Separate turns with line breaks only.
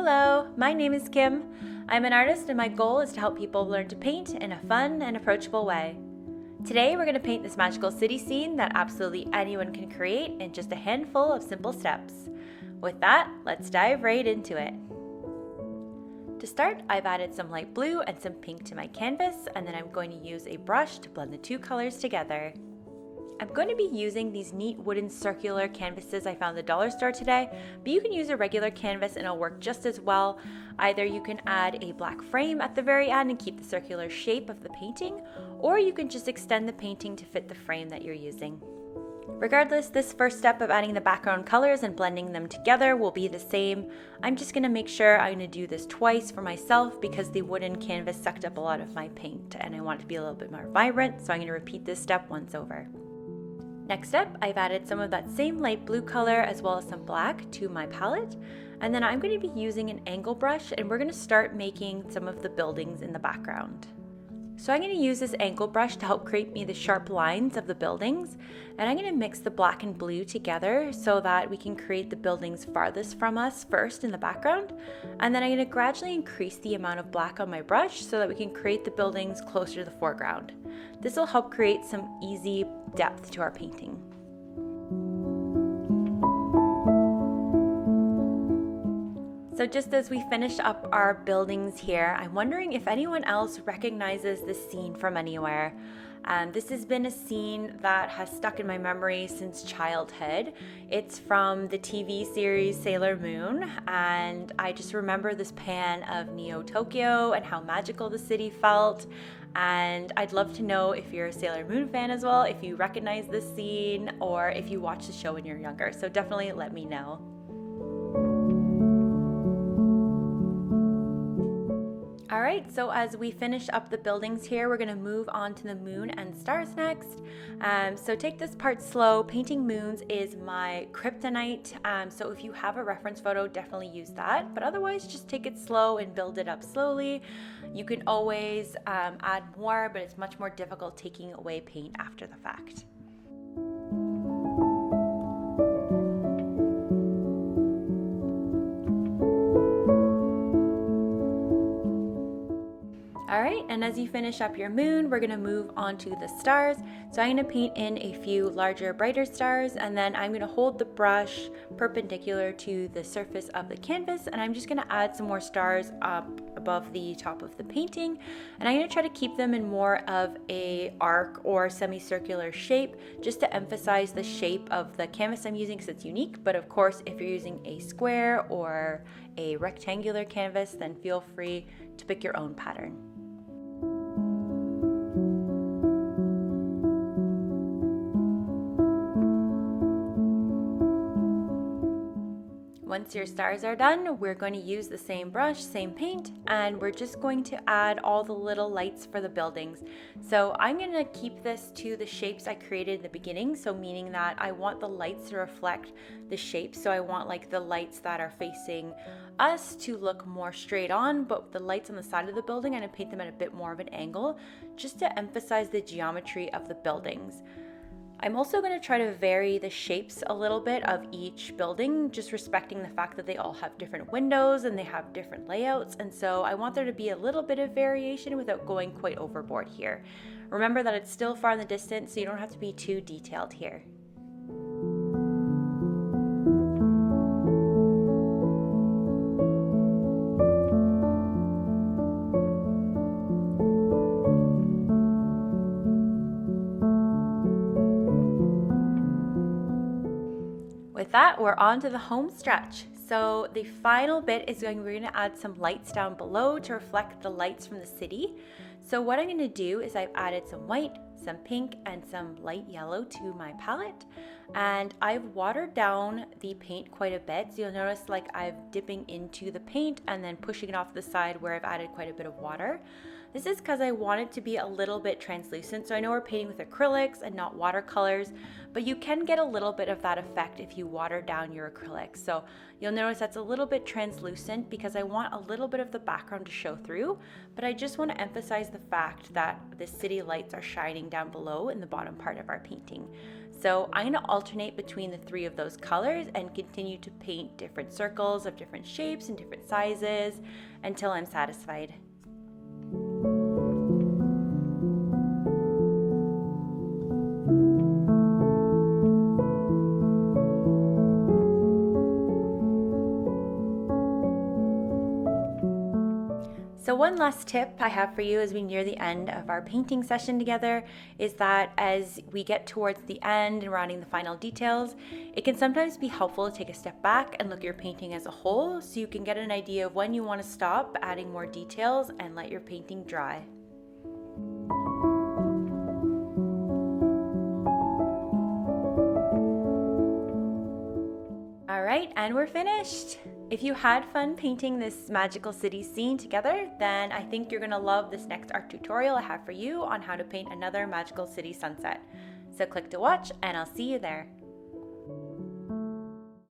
Hello, my name is Kim. I'm an artist and my goal is to help people learn to paint in a fun and approachable way. Today we're going to paint this magical city scene that absolutely anyone can create in just a handful of simple steps. With that, let's dive right into it. To start, I've added some light blue and some pink to my canvas, and then I'm going to use a brush to blend the two colors together. I'm going to be using these neat wooden circular canvases I found at the dollar store today, but you can use a regular canvas and it'll work just as well. Either you can add a black frame at the very end and keep the circular shape of the painting, or you can just extend the painting to fit the frame that you're using. Regardless, this first step of adding the background colors and blending them together will be the same. I'm just going to make sure I'm going to do this twice for myself because the wooden canvas sucked up a lot of my paint and I want it to be a little bit more vibrant, so I'm going to repeat this step once over. Next up, I've added some of that same light blue color as well as some black to my palette, and then I'm going to be using an angle brush and we're going to start making some of the buildings in the background. So I'm going to use this angle brush to help create me the sharp lines of the buildings, and I'm going to mix the black and blue together so that we can create the buildings farthest from us first in the background, and then I'm going to gradually increase the amount of black on my brush so that we can create the buildings closer to the foreground. This will help create some easy depth to our painting. So just as we finish up our buildings here, I'm wondering if anyone else recognizes this scene from anywhere. This has been a scene that has stuck in my memory since childhood. It's from the TV series Sailor Moon, and I just remember this pan of Neo Tokyo and how magical the city felt. And I'd love to know if you're a Sailor Moon fan as well, if you recognize this scene, or if you watched the show when you're younger. So definitely let me know. Alright, so as we finish up the buildings here, we're going to move on to the moon and stars next. So take this part slow. Painting moons is my kryptonite, so if you have a reference photo, definitely use that. But otherwise, just take it slow and build it up slowly. You can always add more, but it's much more difficult taking away paint after the fact. Alright, and as you finish up your moon, we're going to move on to the stars. So I'm going to paint in a few larger, brighter stars, and then I'm going to hold the brush perpendicular to the surface of the canvas, and I'm just going to add some more stars up above the top of the painting, and I'm going to try to keep them in more of a arc or semicircular shape, just to emphasize the shape of the canvas I'm using because it's unique. But of course, if you're using a square or a rectangular canvas, then feel free to pick your own pattern. Once your stars are done, we're going to use the same brush, same paint, and we're just going to add all the little lights for the buildings. So I'm going to keep this to the shapes I created in the beginning, so meaning that I want the lights to reflect the shapes. So I want like the lights that are facing us to look more straight on, but the lights on the side of the building, I'm going to paint them at a bit more of an angle, just to emphasize the geometry of the buildings. I'm also going to try to vary the shapes a little bit of each building, just respecting the fact that they all have different windows and they have different layouts, and so I want there to be a little bit of variation without going quite overboard here. Remember that it's still far in the distance, so you don't have to be too detailed here. With that, we're on to the home stretch. So the final bit is we're going to add some lights down below to reflect the lights from the city. So what I'm going to do is I've added some white, some pink, and some light yellow to my palette. And I've watered down the paint quite a bit. So you'll notice like I'm dipping into the paint and then pushing it off the side where I've added quite a bit of water. This is because I want it to be a little bit translucent. So I know we're painting with acrylics and not watercolors, but you can get a little bit of that effect if you water down your acrylics. So you'll notice that's a little bit translucent because I want a little bit of the background to show through, but I just want to emphasize the fact that the city lights are shining down below in the bottom part of our painting. So I'm going to alternate between the 3 of those colors and continue to paint different circles of different shapes and different sizes until I'm satisfied. So one last tip I have for you as we near the end of our painting session together is that as we get towards the end and rounding the final details, it can sometimes be helpful to take a step back and look at your painting as a whole so you can get an idea of when you want to stop adding more details and let your painting dry. All right, and we're finished. If you had fun painting this magical city scene together, then I think you're gonna love this next art tutorial I have for you on how to paint another magical city sunset. So click to watch and I'll see you there.